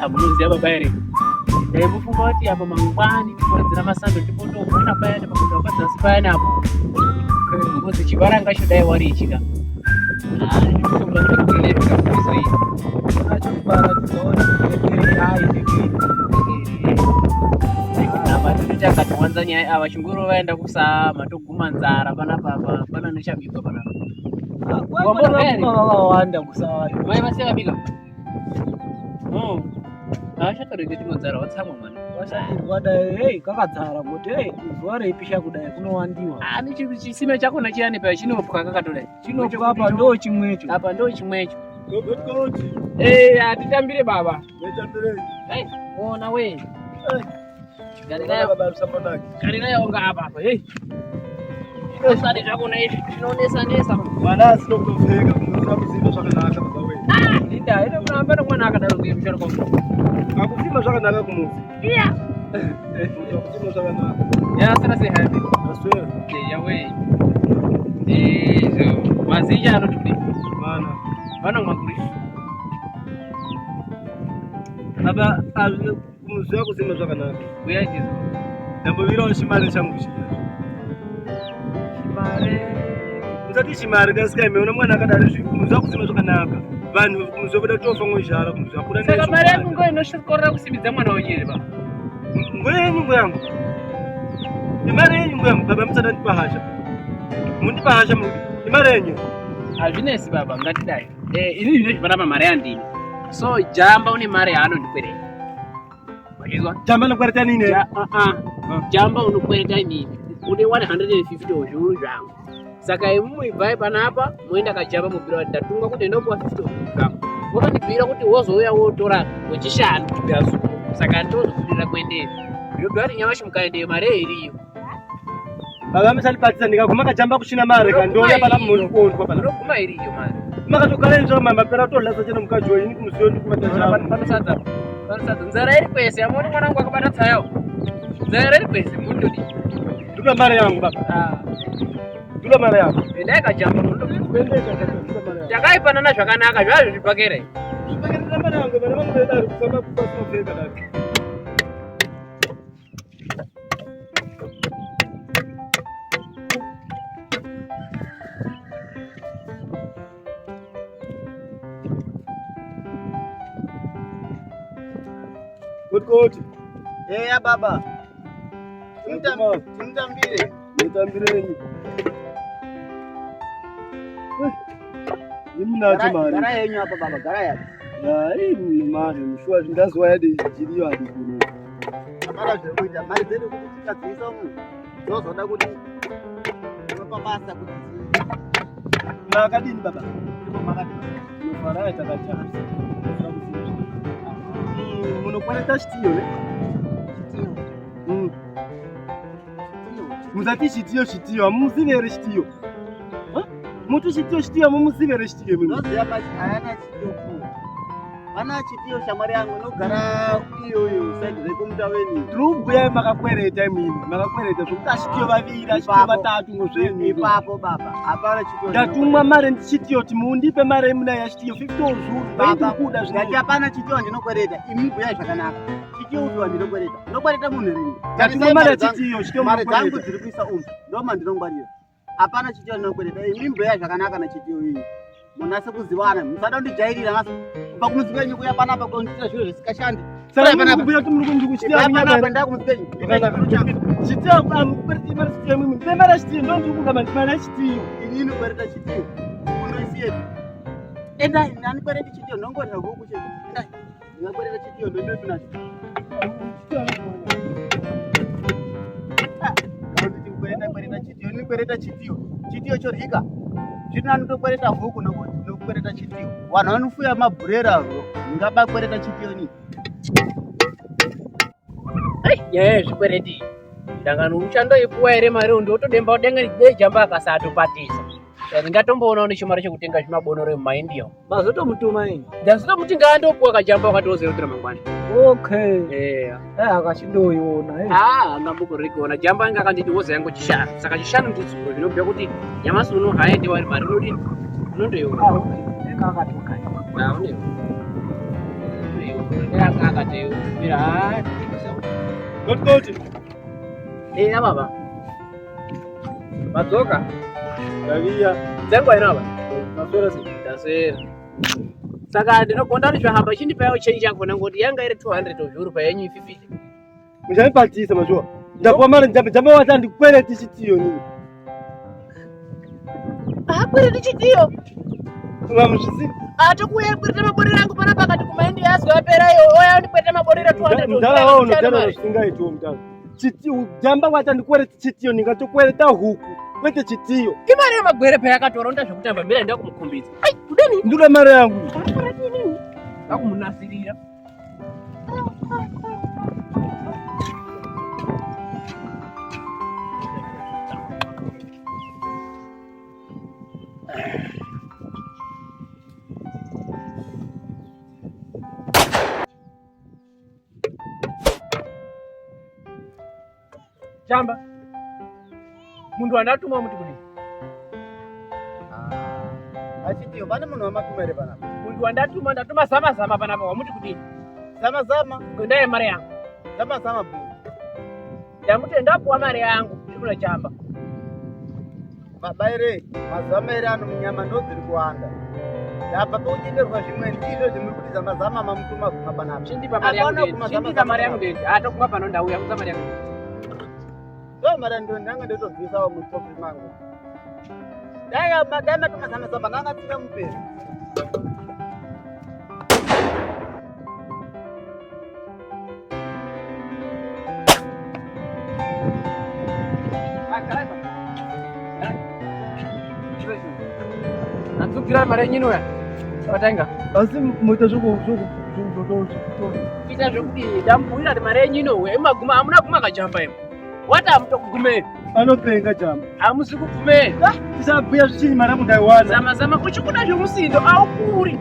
Amunoziya baba ere. Ndaimufunga kuti apo mangwani kuwedzera masando tipotogona payani pakuda padzasi payani apo. Ngozi chivara ngacho dai wari ichika. Akatiwanza nyaya ava chinguru vaenda kusama toguma nzara panapa pana nechabikwa panapa. Wawanda kusava. Mai vasiyabika. Achatorege tinodzara watsamwa mwana. Washatirwa dai kakadzara kuti zuva reipisha kudai kunowandiwa. Chisime chakona chiyani pa chinopwa kakatodai. Chinopwa apa ndo chimwecho. Apa ndo chimwecho. Gotgoti. Atitambire baba. Netambire. Ona we. Garinayo baba usaponaki. Garinayo onga apa. Usadi zvakona izvi zvinonesa. Mwana asinokutovheka kunoita kuzimba zvakanaka baba we. Linda ino kuramba nomwana akadaro kuyemushoro kwa. Akuzimba zvakanaka kumuzi. Iya. Akuzimba zvakanaka. Yasara se happy. Aswera. Yawe. Mazija anoti kuti. Mana. Vana mwakuri. Baba kumuzi akuzimba zvakanaka. Uya chizo. Ndambovirawo chimari changu chiya. Usati chimari kasika imeona mwana akadaro kumuzi akuzimba zvakanaka. Vanhu kumuzi voda tofa ngozhara kumuzi akura nezvo. Saka mari yangu inoshikorera kusimidza mwana wonyere baba. Ngwenyu yangu. Imari yenyu yangu baba musada ndipa hasha. Mundipa hasha muri. Imari yenyu. Hazvinesi baba ngatidai. Ini zvino zvipana mari yandini. So jamba une mari yaanondikwereta. Wachizwa? Jamba nokwereta nini? Jamba unokwereta nini? Une 150 ozviuru zvangu. Saka imwe ibvai panapa moenda kajamba mubhira kuti ndatunga kuti ndopuwa 50 zvangu. Wakandibhira kuti wozouya wotora wechishanu gazuku. Saka ndozokudira kuendeyo. Zvobva kuti nyamashi mukaendeyo mari iriyo. Baba musandipatisa ndikaguma kajamba kuchina mari kandouya pana munhu kuondwa pana. Ndoguma iriyo mari. Makatogara izvo mama pera tolasa chena mukajoyi ni kumusiyo ndikumata chapa. Panosadza. Nzara iri kwese yamoni mwanangu akabata tsayo. Nzara iri kwese mundodi. Ndipa mari yangu baba. Ndipa mari yangu. Endai kajamba mundodi. Takaipanana zvakanaka zvazvo zvipakere. Zvipakere mari yangu vana vangu veda kufamba kupasofeka dai. Gotgoti. Ya baba. Tumtambire. Nitambireni. Nimunacho mari. Gara yenyu apa baba, gara yapi? Ya, ini mari mshua ndazwa yadi jiriyo hadi kuno. Apana zvekuita mari dzedu kuti tikadzisa mu. Zozoda kuti unopapasa kuti Makadini baba? ndipo makadini. Nofara takachasa. Munokwanisa chitiyo ne? Chitiyo. Muzati chitiyo amuzivere chitiyo. Mutu chitiyo amuzivere chitiyo mimi. Noziya pachi ayana chitiyo ku. Pana chitiyo shamwari yangu inogara iyo side rekumutaweni. Turubhuya makakwereta mimi. Makakwereta zvokuti chitiyo vaviri, chitiyo vatatu ngozvenyu. Ipapo baba. Apana chitiyo. Ndatumwa mari ndichitiyo kuti mundipe mari yemuna yachitiyo 50 zuru. Baba kuda zvino. Ngati apana chitiyo ndinokwereta. Imi bhuya zvakanaka. Chitiyo uti wandinokwereta. Ndokwereta munhu rini. Ndatumwa mari yachitiyo, chitiyo mari dzangu dziri kuisa ndoma ndinongwarira. Apana chitiyo ndinokwereta. Imi bhuya zvakanaka na chitiyo iyi. Munase kuzivana. Musada kundijairira ngasi. Kubva kumuzi wenyu kuya panapa kunoitira zviro zvisikashandi. Saka panapa kubhuya kuti muri kundichitiyo panapa ndakumuzi wenyu. Chitiyo amukwereti mari chitiyo mimi. Pemara chitiyo ndonzi kuda mari chitiyo. Inini kwereta chitiyo. Unoisiye. Endai ndikwereta chitiyo ndongorera huku chete. Endai. Ndikwereta chitiyo ndondopi nacho. Kwereta chitiyo. Chitiyo choryika. Zvino anotokwereta huku nokwereta chitiyo. Vanhu vanofuya mabhurera ngaba kwereta chitiyo ni. Nyaya yezvikwereti. Ndangano uchandoipuwa ere mari ndotodemba kudenga jamba akasatopatisa. Ndingatomboona nechimari chekutenga zvimabonoro mumaindia. Mazotomutuma ini. Ndazotomuti ngaandopuwa kajamba wakatozerutira mangwani. Okay. Akachindoiona. Ngambokorikuona jamba anga akanditi woza yangu chishanu. Saka chishanu ndizuro zvinobhuya kuti nyamasi uno haendi wari mari unodini? Unondoiona. Akatoka. Uneyo. akate mira. Goti. Baba. Madzoka. Yaviya. Dzengwa ina baba. Naswera si. Tasera. Saka ndinogonda kuti zvahamba chindipawo change yakona ngoti yanga iri 200 zviuru payenyu 50. Muchanipatisa mazuwa. Ndapuwa mari njamba wata ndikwere tichitiyo nini. Kwere tichitiyo. Vamuchisi. Atakuya kwere maborera angu pana pakati kumaindi yazo yapera iyo oya ndikwere maborera 200. Mudala wao unotana usingaitwa mudala. Chitiyo jamba wata ndikwere tichitiyo ningatokwere ta huku. Kwete chitiyo. Imari yamagwere pa yakatoronda zvekutamba mbira nda kumukhombidza. Ai, kudeni? Ndura mari yangu. Akumunasirira. Chamba. Mundu anatuma muti kudini? Achitiyo pane munhu wamatumere panapa. Mundu ndatuma zama panapa wamuti kudini? Zama. Ndaye mari yangu. Zama bro. Ndamuti ndapuwa mari yangu ndikuna Chamba. Mabaire, mazama ere ano munyama ndodziri kuwanda. Ndabva pauchenderwa zvimwe ndizvo zvimuri kuti zama mamutuma kuma panapa. Chindipa mari yangu ndende. Kuma pano ndauya kuza mari yangu. Ndo mara ndo ndanga ndotobvisawo mutopi mangu. Dai matuma zama nanga tina muperi. Natukira mari nyino ya. Watenga. Asi muita zvoko Ita zvokudini ndambuira kuti mari nyino we maguma amuna kuma kachamba imo. Wata mutokugumeni. Anopenga jamba. Amusi kugumeni. Tisabhuya zvichini mara mundaiwana. Zama uchikuda zvomusindo aukuri.